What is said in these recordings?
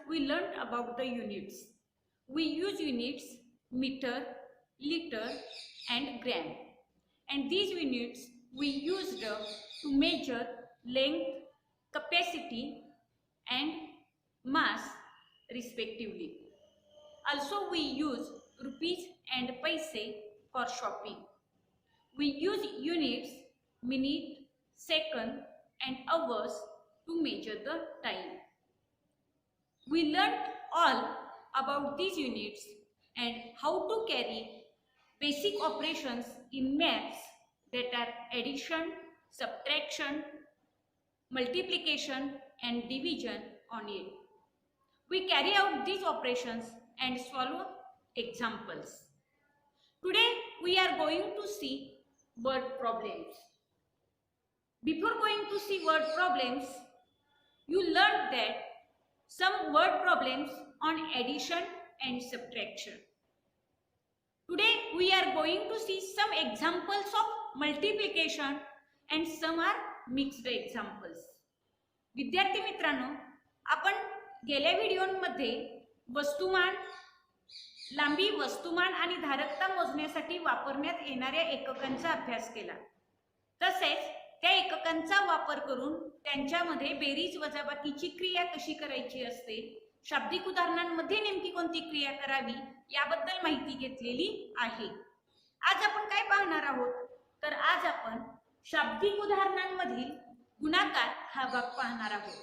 we learned about the units. We use units meter, liter and gram. And these units we used to measure length, capacity and mass respectively. Also we use rupees and paise for shopping. We use units, minute, second and hours to measure the time. We learned all about these units and how to carry basic operations in maths, that are addition, subtraction, multiplication and division on it. We carry out these operations and solve examples. Today we are going to see word problems. Before going to see word problems, you learned that some word problems on addition and subtraction. Today we are going to see some examples of multiplication and some are mixed examples. विद्यार्थी मित्रांनो, आपण गेल्या व्हिडिओमध्ये वस्तुमान, लांबी, वस्तुमान आणि धारकता मोजण्यासाठी वापरण्यात येणाऱ्या एककांचा अभ्यास केला. तसेच त्या एककांचा वापर करून त्यांच्यामध्ये बेरीज वजाबाकीची क्रिया कशी करायची असते, शाब्दिक उदाहरणांमध्ये नेमकी कोणती क्रिया करावी याबद्दल माहिती घेतलेली आहे. आज आपण काय पाहणार आहोत, तर आज आपण शाब्दिक उदाहरणांमधील गुणाकार हा भाग पाहणार आहोत.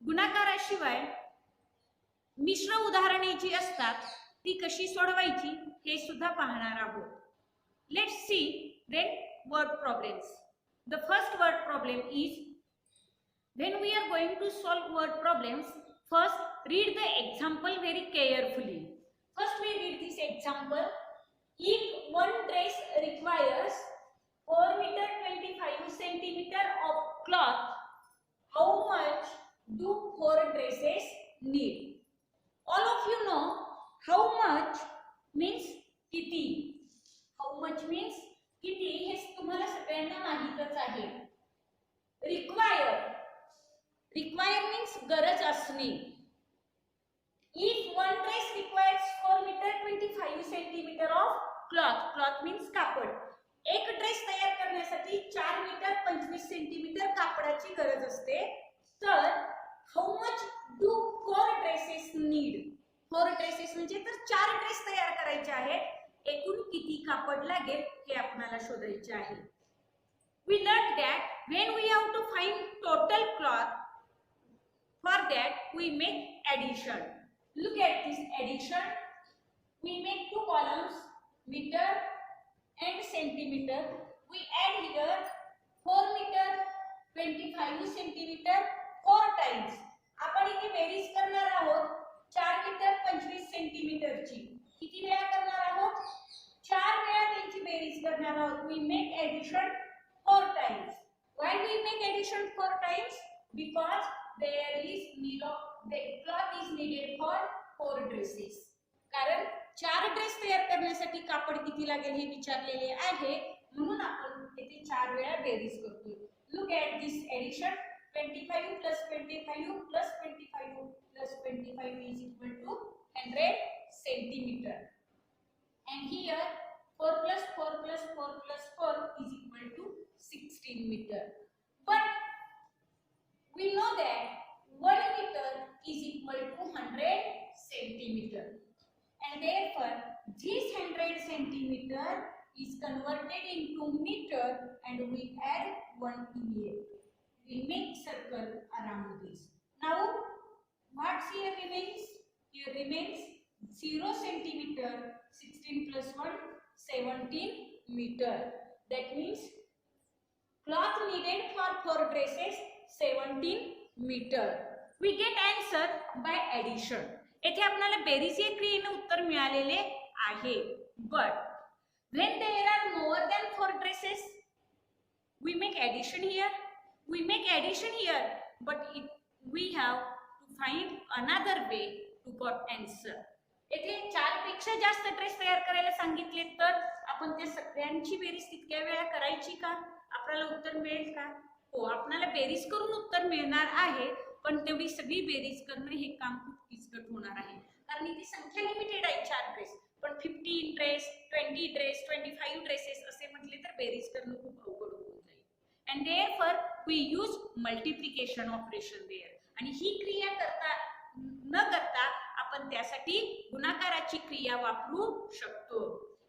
गुणाकाराशिवाय मिश्र उदाहरणे जी असतात ती कशी सोडवायची हे सुद्धा पाहणार आहोत. Let's see then word problems. The first word problem is, when we are going to solve word problems, first read the example very carefully. First we read this example. If one dress requires 4 meter 25 centimeter of cloth, how much do 4 dresses need? All of you know how much means किती. How much means किती हे तुम्हाला सगळ्यांना माहितच आहे. Require means गरज असणे. If one dress requires 4 meter 25 centimeter of cloth means कापड. एक ड्रेस तयार करण्यासाठी 4 मीटर 25 सेंटीमीटर कापडाची गरज असते. तर how much do 4 dresses need? 4 dresses म्हणजे तर 4 ड्रेस तयार करायचे आहेत. एकूण किती कापड लागेल हे आपल्याला शोधायचे आहे. We learned that when we have to find total cloth, for that we make addition. Look at this addition. We make two columns, meter and centimeter. We add here 4 meter 25 centimeter 4 times. आपण इथे berries करणार आहोत 4 meter 25 सेंटीमीटरची. किती वेळा करणार आहोत? 4 वेळा त्यांची बेरीज करणार आहोत. We make addition 4 times. Why we make addition 4 times? Because there is need of the cloth is needed for 4 dresses. कारण 4 ड्रेस तयार करण्यासाठी कापड किती लागेल हे विचारलेले आहे, म्हणून आपण इथे 4 वेळा बेरीज करतोय. Look at this addition. 25 plus 25 plus 25 plus 25 is equal to 100 centimeter. And here 4 plus 4 plus 4 plus 4 is equal to 16 meter. But we know that 1 meter is equal to 100 centimeter. And therefore this 100 centimeter is converted into meter and we add 1 to it. We make circle around this. Now what here remains? Here remains 0 centimeter. 16 plus 1 17 meter. That means cloth needed for 4 dresses 17 meter. We get answer by addition. येथे आपल्याला berries क्रियेने उत्तर मिळालेले आहे. But when there are more than 4 dresses, we make addition here. We make addition here, but we have to find another way to get answer. येथे 4 पेक्षा जास्त dress तयार करायला सांगितले तर आपण त्या सगळ्यांची बेरीज तितक्या वेळा करायची का? आपल्याला उत्तर मिळेल का? हो, आपल्याला बेरीज करून उत्तर मिळणार आहे. पण तेवढी सगळी बेरीज करणं हे काम खूप किचकट होणार आहे, कारण इथे संख्या लिमिटेड आहे 4 ड्रेस. पण 15 ड्रेस, 20 ड्रेस, 25 ड्रेसेस असे म्हटले तर बेरीज करणं खूप अवघड होऊन जाईल. And therefore we use multiplication operation there. आणि ही क्रिया न करता आपण त्यासाठी गुणाकाराची क्रिया वापरू शकतो.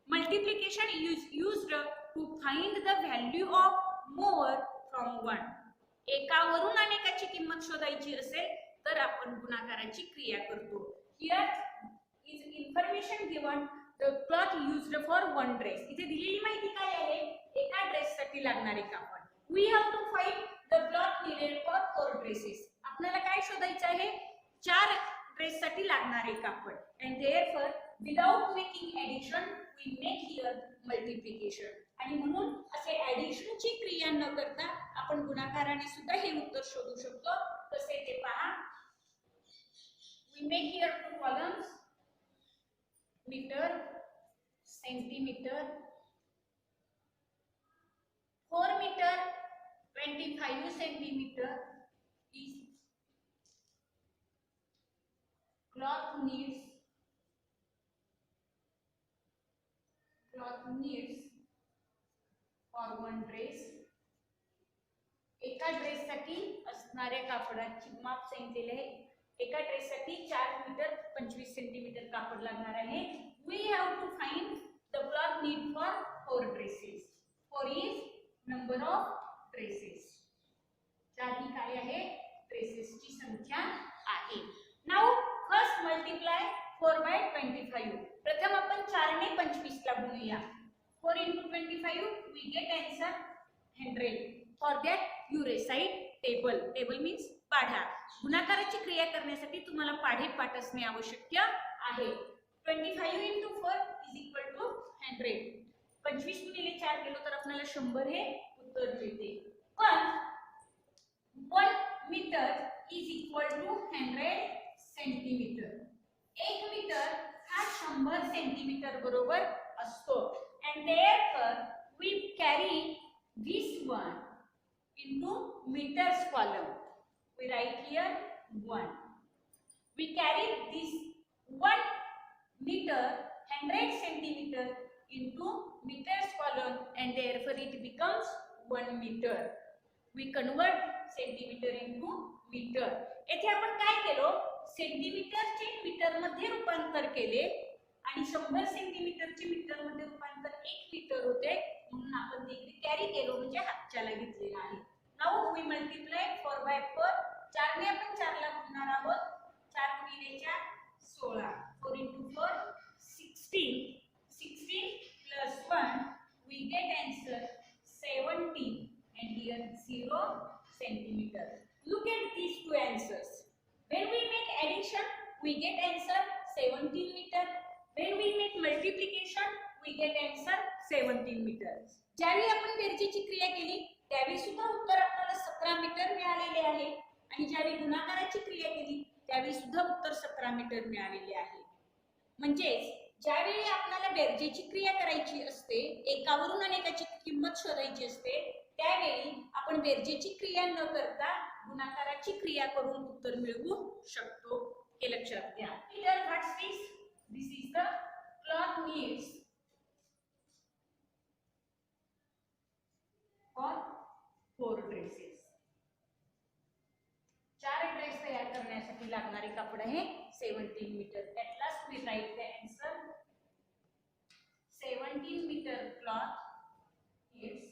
Multiplication is used to find the value of more from 1. एकावरून अनेकाची किंमत शोधायची असेल तर आपण गुणाकाराची क्रिया करतो. Here is information given the cloth used for 1 dress. इथे दिलेली माहिती काय आहे? एका ड्रेससाठी लागणारे कापड. We have to find the cloth needed for 4 dresses. आपल्याला काय शोधायचं आहे? 4 ड्रेससाठी लागणारे कापड. And therefore without making addition we make here multiplication. आणि म्हणून असे ऍडिशनची क्रिया न करता आपण गुणाकाराने सुद्धा हे उत्तर शोधू शकतो. कसे ते पहा. We make here 2 columns, meter, centimeter. 4 meter 25 centimeter is cloth needs for 1 dress. एका ड्रेससाठी असणाऱ्या कापडाची माप सांगितलेले आहे. एका ड्रेससाठी 4 मीटर 25 सेंटीमीटर कापड लागणार आहे. We have to find the cloth need for 4 dresses. 4 is number of dresses. 4 ही काय आहे? ड्रेसेसची संख्या आहे. Now first multiply 4 by 25. प्रथम आपण 4 ने 25 ला गुणूया. 4 into 25 we get answer 100. For that you recite table. Table means पाढा. गुणाकाराची क्रिया करण्यासाठी तुम्हाला पाढे पाठ असणे आवश्यक आहे. 25 into 4 is equal to 100. 25 गुणिले 4 केलो तर आपल्याला 100 हे उत्तर मिळते. पण 1 meter is equal to 100 centimeter. 1 meter हा 100 सेंटीमीटर बरोबर असतो. And therefore we carry this one into meters column. We write here 1. We carry this 1 meter 100 centimeter into meters column and therefore it becomes 1 meter. We convert centimeter into meter. येथे आपण काय केलो? सेंटीमीटरचे metre मध्ये रूपांतर केले आणि 100 सेंटीमीटरचे metre मध्ये रूपांतर 1 metre होते, म्हणून आपण ते कॅरी केलो म्हणजे हातच्याला घेतलेला आहे. Now we multiply 4 by 4. 4 ने आपण 4 ला गुणणार आहोत. 4 गुणिले 4 16. 4 into 4 16. 16 plus 1 we get answer 17 and here 0 centimeter. Look at these two answers. When we make addition we get answer 17 meter. When we make multiplication we get answer 17 meter. ज्यावेळी आपण बेरजेची क्रिया केली त्यावेळी सुद्धा उत्तर आपल्याला 17 मीटर मिळालेले आहे आणि ज्यावेळी गुणाकाराची क्रिया केली त्यावेळी सुद्धा उत्तर 17 मीटर मिळालेले आहे. म्हणजेच ज्यावेळी आपल्याला बेरजेची क्रिया करायची असते, एकावरून अनेकाची किंमत शोधायची असते, त्यावेळी आपण बेरजेची क्रिया न करता गुणाकाराची क्रिया करून उत्तर मिळवू शकतो. हे लक्षात घ्या. Here what's this? This is the cloth needs for 4 dresses. 4 dress तयार करण्यासाठी लागणारे कापड आहे 17 metre. At last we write the answer. 17 meter cloth needs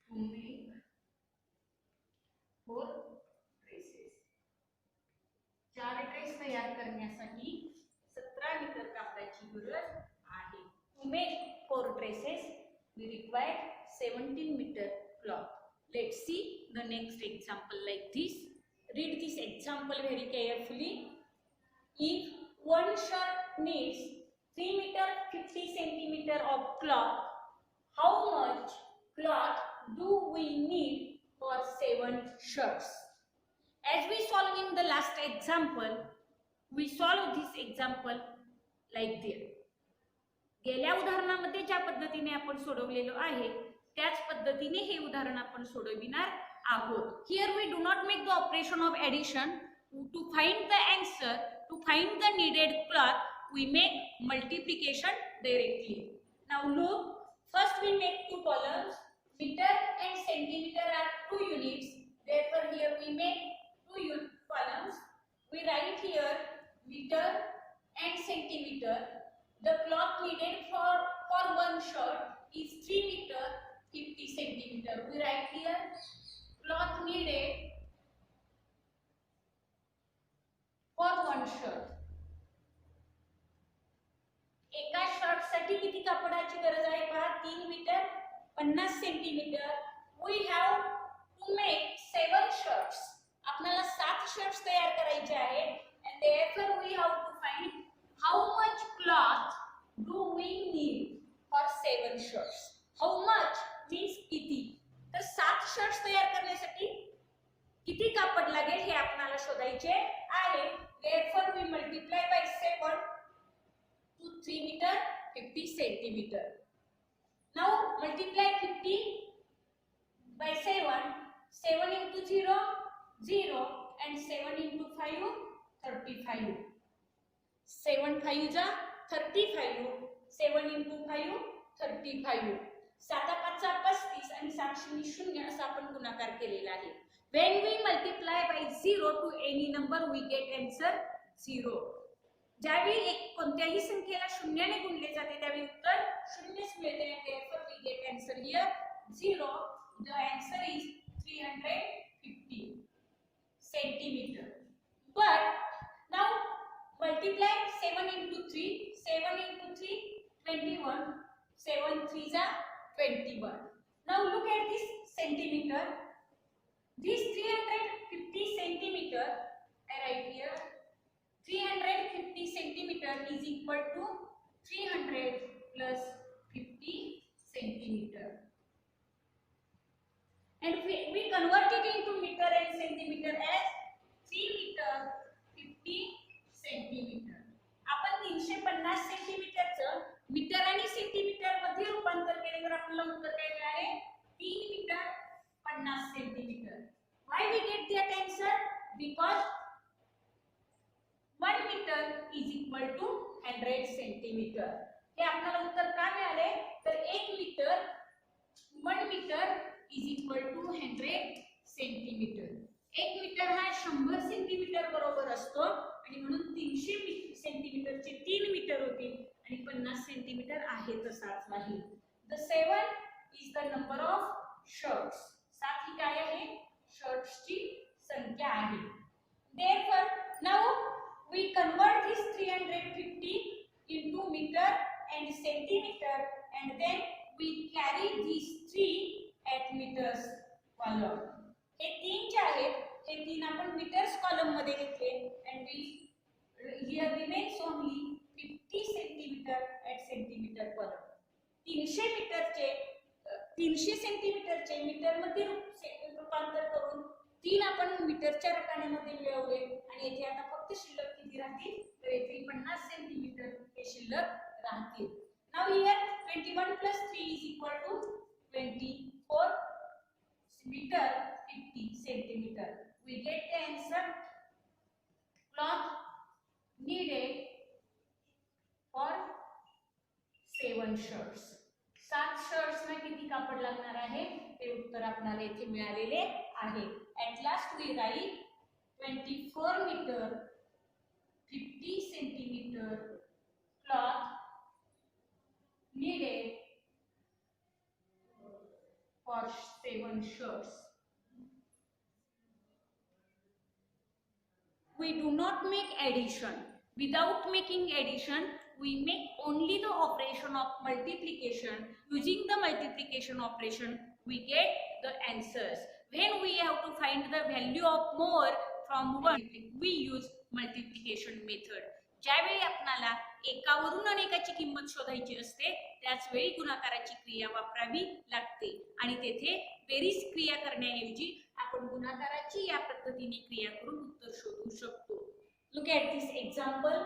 to make 4 dresses. 4 dress तयार करण्यासाठी 17 मीटर कापडाची गरज आहे. To make 4 dresses we require 17 meter cloth. Let's see the next example like this. Read this example very carefully. If one shirt needs 3 meter 50 centimeter of cloth, how much cloth do we need for 7 shirts? As we solved in the last example, we solve this example like this. गेल्या उदाहरणामध्ये ज्या पद्धतीने आपण सोडवलेलो आहे त्याच पद्धतीने हे उदाहरण आपण सोडविणार आहोत. Here we do not make the operation of addition. To find the answer, to find the needed cloth, we make multiplication directly. Now look, first we make two columns. Meter and centimeter are two units. Therefore here we make two columns. We write here meter and centimeter. The cloth needed for one shirt is 3 meter 50 centimeter. We write here cloth needed for one shirt. एका shirt साठी किती कापडाची गरज आहे पहा 3 meter 50 centimeter. We have to make 7 shirts. आपल्याला 7 shirts तयार करायचे आहेत. and therefore we have to find how much cloth do we need for 7 shirts. how much means किती. तर 7 शर्ट्स तयार करण्यासाठी किती कापड लागेल हे आपल्याला शोधायचे आहे. therefore we multiply by 7 to 3 meter 50 centimeter. now multiply 50 by 7. 7 into 0 0 and 7 into 5 35. 7 5 जा 35. 7 into 5 35. 7 5 35 आणि 7 0 0 असा आपण गुणाकार केलेला आहे. when we multiply by 0 to any number we get answer 0. ज्यावेळी एक कोणत्याही संख्येला शून्याने गुणले जाते त्यावेळी उत्तर शून्यच मिळते. therefore we get answer here 0. the answer is 350 centimeter. but now multiply 7 into 3. 7 into 3 21. 7 3 जा 21. now look at this centimeter. This 350 centimeter, I write here 350 centimeter is equal to 300 plus 50 centimeter. And we convert it into meter and centimeter as 3 meter 50 centimeter. आपण 350 सेंटीमीटरचं metre आणि centimetre मध्ये रूपांतर केले तर आपल्याला उत्तर काय मिळाले 3 meter 50 centimeter. why we get that answer? because 1 meter is equal to 100 centimeter. हे आपल्याला उत्तर का मिळाले तर 1 meter 1 meter is equal to 100 centimeter. 1 meter हा 100 सेंटीमीटर बरोबर असतो आणि म्हणून 300 सेंटीमीटरचे 3 मीटर होतील आणि 50 सेंटीमीटर आहे तसाच राहील. the 7 is the number of shirts. 7 ही काय आहे शर्ट्सची संख्या आहे. therefore now we convert this 350 into meter and centimeter and then we carry these 3 at meters column. हे 3 जे आहेत हे 3 आपण meters column मध्ये घेतले and we here remains only 50 centimeter at centimeter column. 300 मीटरचे 300 सेंटीमीटरचे metre मध्ये रूपांतर करून 3 आपण मीटरच्या रकान्यामध्ये मिळवले आणि येथे आता फक्त शिल्लक किती राहतील तर येथे 50 सेंटीमीटर हे शिल्लक राहतील. now here 21 plus 3 is equal to 24 meter 50 centimeter. we get the answer cloth needed for 7 shirts. 7 shirts में किती कापड लागणार आहे ते उत्तर आपल्याला येथे मिळालेले आहे. at last we write 24 meter 50 centimeter cloth needed for 7 shirts. we do not make addition. without making addition we make only the operation of multiplication. using the multiplication operation we get the answers. when we have to find the value of more from 1 we use multiplication method. ज्यावेळी आपल्याला एकावरून अनेकाची किंमत शोधायची असते त्याच वेळी गुणाकाराची क्रिया वापरावी लागते आणि तेथे बेरीज क्रिया करण्याऐवजी आपण गुणाकाराची या पद्धतीने क्रिया करून उत्तर शोधू शकतो. look at this example.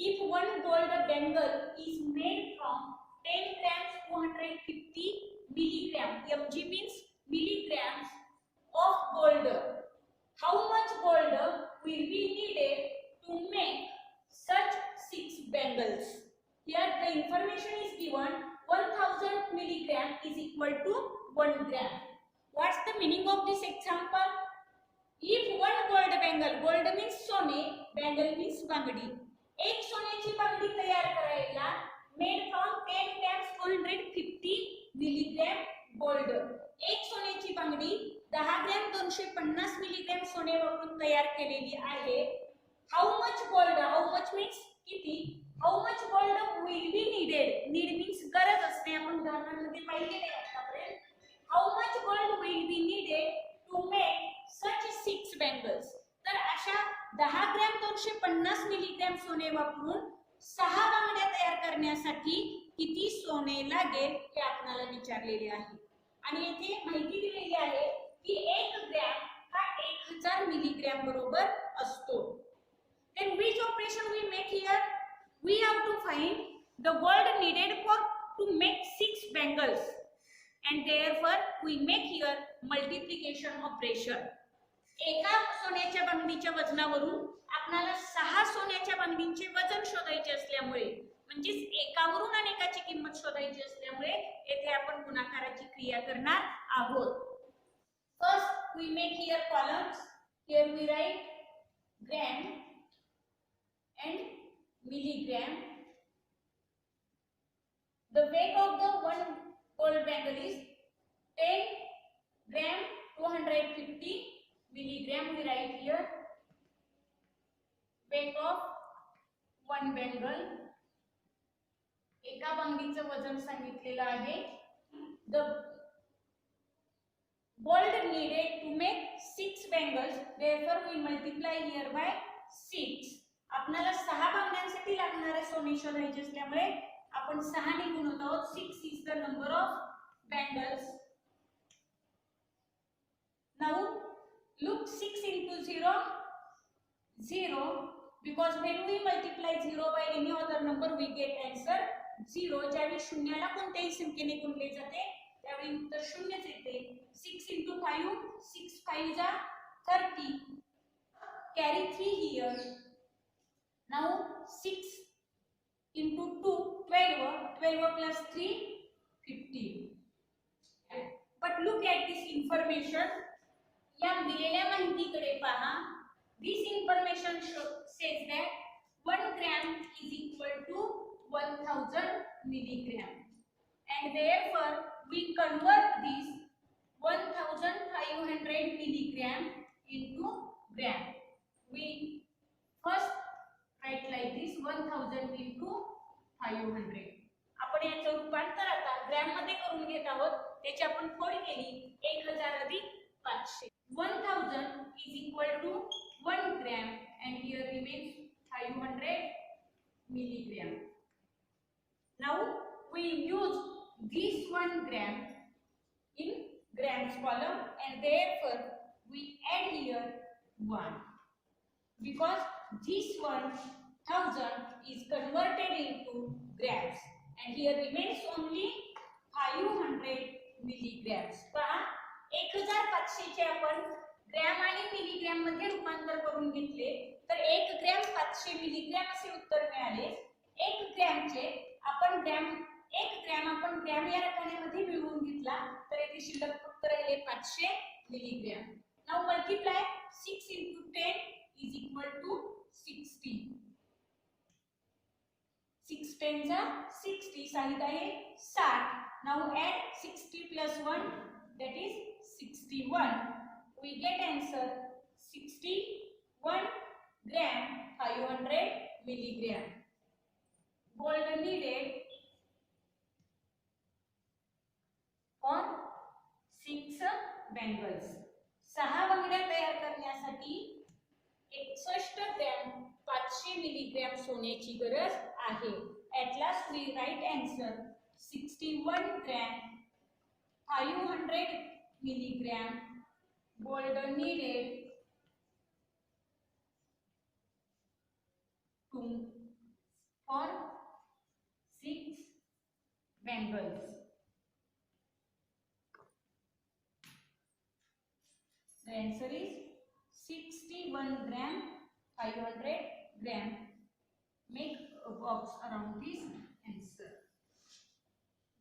if one gold bangle is made from 10 grams 250 milligram, mg means milligrams gold. How much gold will be needed to make such 6 bangles? Here the information is given 1000 milligram is equal to 1 gram. What's the meaning of this example? If one gold bangle, gold means सोने, bangle means बांगडी. एक सोन्याची बांगडी तयार करायला made from 10 grams 250 milligram gold. एक सोन्याची बांगडी 10 gram 250 milligram सोने वापरून तयार केलेली आहे. How much gold? How much means किती? How much gold will be needed? Need means गरज असते. आपण उदाहरणांमध्ये पाहिलेले आहे आतापर्यंत. How much gold will be needed to make such 6 bangles? तर अशा 10 ग्रॅम 250 मिलीग्रॅम सोने वापरून 6 बांगड्या तयार करण्यासाठी किती सोने लागेल हे आपल्याला विचारलेले आहे. आणि येथे माहिती दिलेली आहे की 1 ग्रॅम हा 1000 मिलीग्रॅम बरोबर असतो. Then which operation we make here? We have to find the gold needed to make 6 bangles, and therefore we make here multiplication operation. एका सोन्याच्या बांगडीच्या वजनावरून आपल्याला 6 सोन्याच्या बांगडींचे वजन शोधायचे असल्यामुळे म्हणजे एकावरून अनेकाची किंमत शोधायची असल्यामुळे येथे आपण गुणाकाराची क्रिया करणार आहोत. First we make here columns. Here we write gram and milligram. The weight of the one gold bangle is 10 gram 250 milligram. We write here weight of one bangle. एका बांगडीचं वजन सांगितलेलं आहे. The gold needed to make 6 bangles, therefore we multiply here by 6. आपल्याला 6 बांगड्यांसाठी लागणारे सोने शोधायचे असल्यामुळे आपण 6 ने गुणत आहोत. 6 is the number of bangles. Now look, 6 into 0 0, because when we multiply 0 by any other number we get answer 0. ज्यावेळी शून्याला कोणत्याही संख्येने गुणले जाते त्यावेळी उत्तर शून्यच येते. 6 into 5, 6 5 जा 30, carry 3 here. Now 6 into 2 12, 12 plus 3 15. But look at this information. या दिलेल्या माहितीकडे पहा. This information says that 1 gram is equal to 1000 milligram, and therefore we convert this 1500 milligram into gram. We first write like this 1000 into 500. आपण याचं रूपांतर आता gram मध्ये करून घेत आहोत. त्याची आपण फोड केली 1000 अधिक 500. 1000 is equal to 1 gram, and here remains 500 milligram. Now we use this 1 gram in grams column, and therefore we add here 1, because this 1000 is converted into grams, and here remains only 500 milligrams. पहा 1500 चे आपण gram आणि milligram मध्ये रूपांतर करून घेतले तर 1 gram 500 milligram असे उत्तर मिळाले. 1 ग्रॅमचे आपण आपण ग्रॅम या रकान्यामध्ये मिळवून घेतला तर येथे शिल्लक फक्त राहिले 500 milligram. Now multiply 6 into 10 is equal to 60. 6 10 जा 60, साहिद आहे 60. Now add 60 plus 1, that is 61. We get answer 61 gram 500 milligram. Gold needed for 6 bangles. 6 बांगड्या तयार करण्यासाठी 61 ग्रॅम 500 मिलीग्रॅम सोन्याची गरज आहे. At last we write answer 61 gram 500 milligram gold needed for 6 bangles. The answer is 61 gram, 500 gram. Make a box around this answer.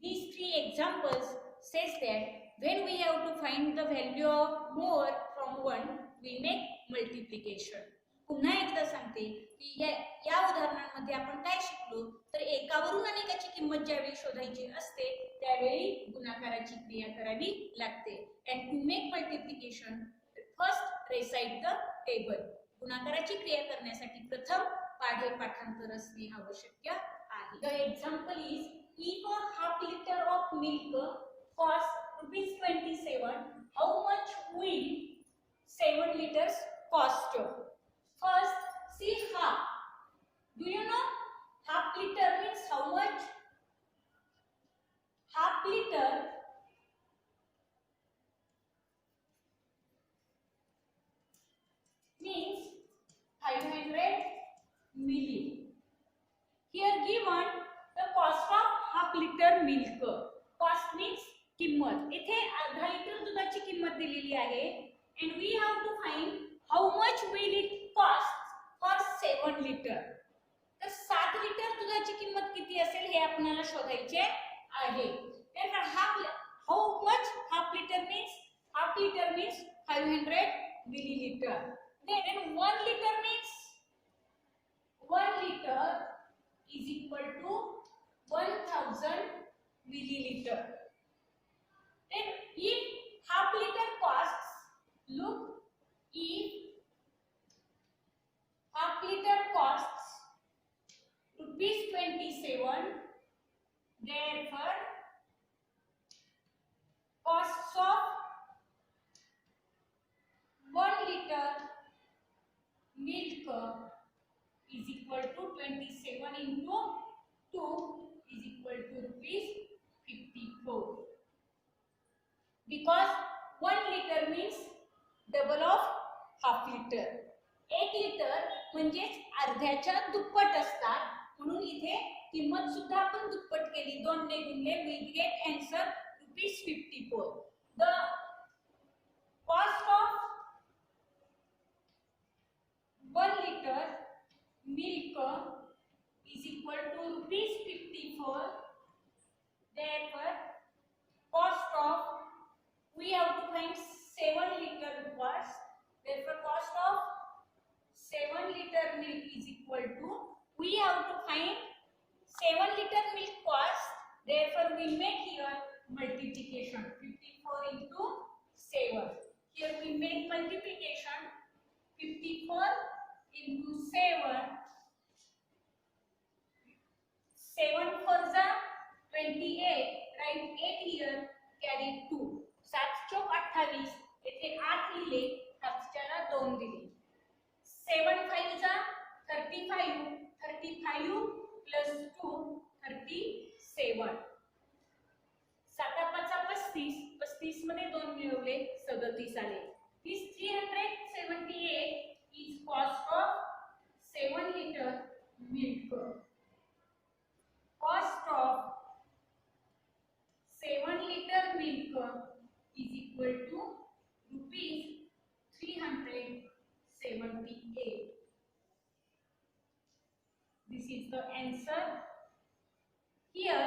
These three examples says that when we have to find the value of more from 1, we make multiplication. पुन्हा एकदा सांगते की या उदाहरणांमध्ये आपण काय शिकलो तर एकावरून अनेकाची किंमत ज्यावेळी शोधायची असते त्यावेळी गुणाकाराची क्रिया करावी लागते. And to make multiplication, first recite the table. गुणाकाराची क्रिया करण्यासाठी प्रथम पाढे पाठांतर असणे आवश्यक आहे. The example is if a half liter of milk costs ₹27, how much will 7 liters cost? First, see half. Do you know half liter means how much? Half liter means 500 milli. Here given the cost of half liter milk. Cost means किंमत. इथे अर्धा litre दुधाची किंमत दिलेली आहे and we have to find how much will it cost for 7 liter. तर 7 litre दुधाची किंमत किती असेल हे आपल्याला शोधायचे आहे. Therefore how much half liter means 500 milliliter. Then 1 liter means 1 liter is equal to 1000 milliliter. Then if half liter costs, look, if half liter costs ₹27, therefore costs of 1 liter milk is equal to 27 into 2 is equal to ₹54. Because 1 liter means double of half liter. 1 litre म्हणजे अर्ध्याच्या दुप्पट असतात म्हणून इथे किंमत सुद्धा आपण दुप्पट केली 2 ने गुणले we get answer ₹54. The cost of 1 liter milk is equal to ₹54. Therefore cost of we have to find 7 liter cost. Therefore cost of 7 liter milk is equal to we have to find 7 liter milk cost. Therefore we make here multiplication 54 into 7. Here we make multiplication 54 into 7. 7 for the 28. Write 8 here. Carry 2. 7 चौक 28. येथे 8 लिहिले 7च्याला 2 दिले. 7 5 जा 35. 35 plus 2 37. 7 5 35. 35 मध्ये 2 मिळवले 37 आले. This 378 is cost of 7 liter milk. Cost of 7 liter milk is equal to ₹378. This is the answer. Here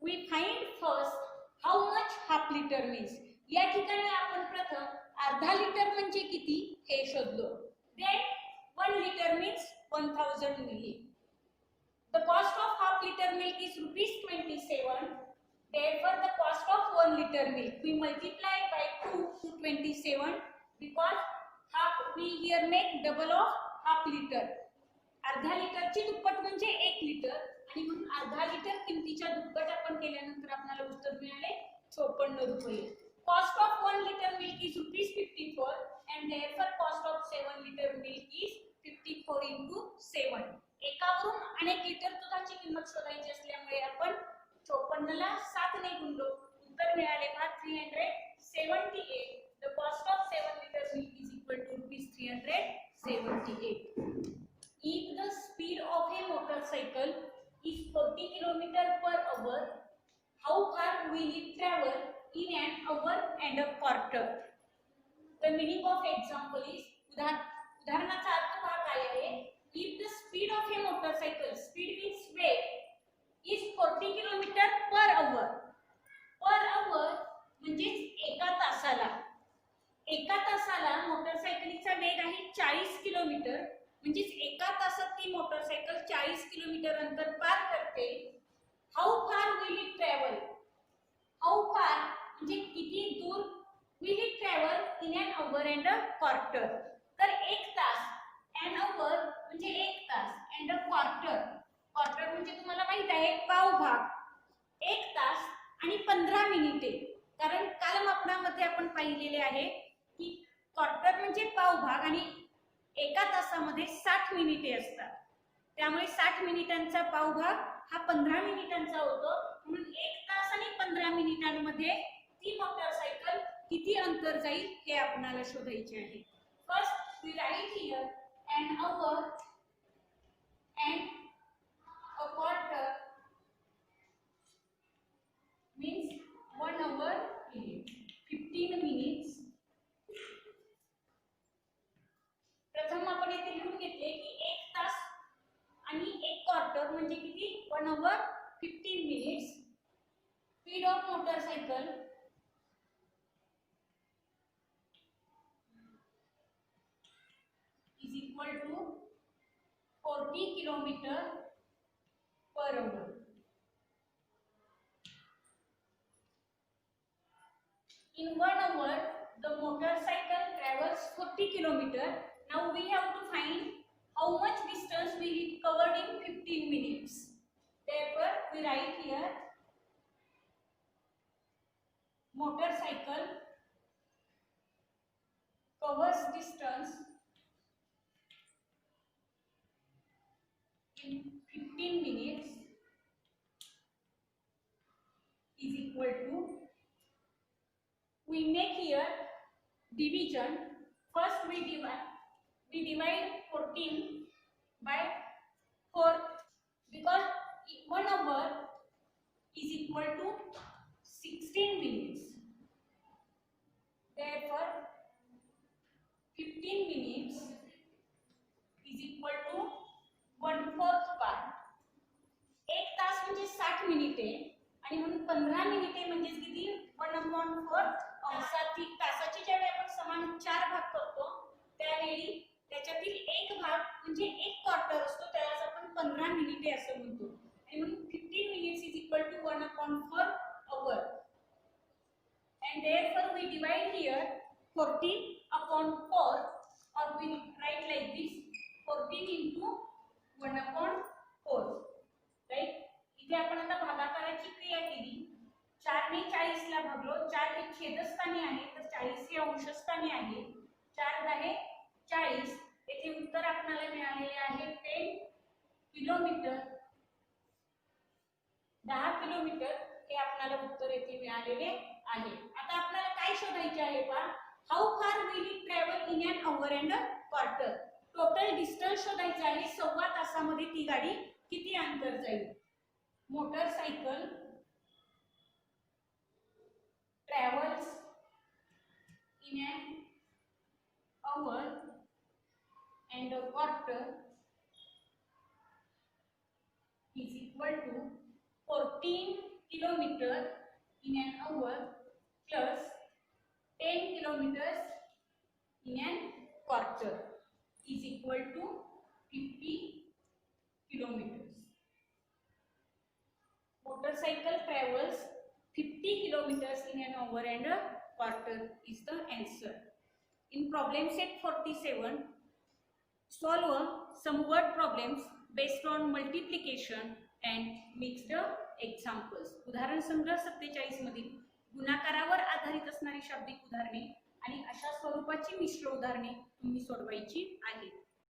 we find first how much half liter means. या ठिकाणी आपण प्रथम अर्धा लिटर म्हणजे किती हे शोधलो. Then 1 liter means 1000 milli. The cost of half liter milk is ₹27. Therefore the cost of 1 liter milk we multiply by 2 to 27 because half we here make double of half liter. अर्धा लिटरची दुप्पट म्हणजे 1 litre आणि म्हणून अर्धा litre किमतीच्या दुप्पट आपण केल्यानंतर आपल्याला उत्तर मिळाले ₹54. Cost of 1 liter milk is ₹54 and therefore cost of 7 liter milk is 54 into 7. एकावरून अनेक लिटर दुधाची किंमत शोधायची असल्यामुळे आपण 54 ला 7 ने गुणलो उत्तर मिळाले 378. The cost of 7 liter milk is equal to ₹378. If the speed of a motorcycle is 40 km/h, how far will it travel in an hour and a quarter? The meaning of example is उदाहरणाचा अर्थ पहा काय आहे. If the speed of a motorcycle, speed means weight, is 40 km per hour. Per hour म्हणजे एका तासाला. एका तासाला मोटरसायकलीचा वेग आहे 40 किलोमीटर. म्हणजे एका तासात ती मोटरसायकल 40 किलोमीटर अंतर पार करते. हाऊ फार विल इट ट्रॅव्हल. हाऊ फार म्हणजे किती दूर will it travel in an hour and a quarter. तर एक तास, एन अवर म्हणजे एक तास, अँड अ क्वार्टर, क्वार्टर म्हणजे तुम्हाला माहित आहे पाव भाग. एक तास आणि 15 मिनिटे. कारण कालमापनामध्ये आपण पाहिलेले आहे की क्वार्टर म्हणजे पाव भाग आणि एका तासामध्ये 60 मिनिटे असतात. त्यामुळे 60 मिनिटांचा पाव भाग हा 15 मिनिटांचा होतो. म्हणून एक तास आणि 15 मिनिटांमध्ये ती मोटरसायकल किती अंतर जाईल हे आपल्याला शोधायचे आहे. First we write here an hour and a quarter means 1 hour 15 minutes. प्रथम आपण येथे लिहून घेतले की एक तास आणि एक क्वार्टर म्हणजे किती 1 hour 15 minutes. Speed of motorcycle is equal to 40 km per hour. In 1 hour, the motorcycle travels 40 km. Now we have to find how much distance will it covered in 15 minutes. Therefore, we write here motorcycle covers distance in 15 minutes is equal to, we make here division. First we divide 14 by 4 because 1 hour is equal to 16 minutes. Therefore 15 minutes is equal to 1/4 part. एक तास म्हणजे 60 मिनिटे आणि म्हणून 15 मिनिटे म्हणजे किती 1/4 अंशातील. तासाचे ज्यावेळी आपण समान 4 भाग करतो त्यावेळी त्याच्यातील एक भाग म्हणजे एक क्वार्टर असतो, त्यालाच आपण 15 मिनिटे असं म्हणतो. आणि म्हणून 15 minutes is equal to 1/4 hour. And therefore we divide here 14/4, or we write like this 14 into 1/4. Right. इथे आपण आता भागाकाराची क्रिया केली. 4 ने 40 ला भागलो. 4 हे छेदस्थानी आहे तर 40 हे अंशस्थानी आहे. 4 आहे 40. येथे उत्तर आपल्याला मिळालेले आहे 10 किलोमीटर. 10 किलोमीटर हे आपल्याला उत्तर येथे मिळालेले आहे. आता आपल्याला काय शोधायचे आहे पहा. How far will it travel in an hour and a quarter. Total distance शोधायचे आहे. सव्वा तासामध्ये ती गाडी किती अंतर जाईल. Motorcycle travels in an hour and a quarter is equal to 14 kilometer in an hour plus 10 kilometers in an quarter is equal to 50 kilometers. Motorcycle travels 50 kilometers in an hour and a quarter is the answer. In problem set 47, solve some word problems based on multiplication and mixed examples. उदाहरण संग्रह 47 मधील गुणाकारावर आधारित असणारी शाब्दिक उदाहरणे आणि अशा स्वरूपाची मिश्र उदाहरणे तुम्ही सोडवायची आहेत.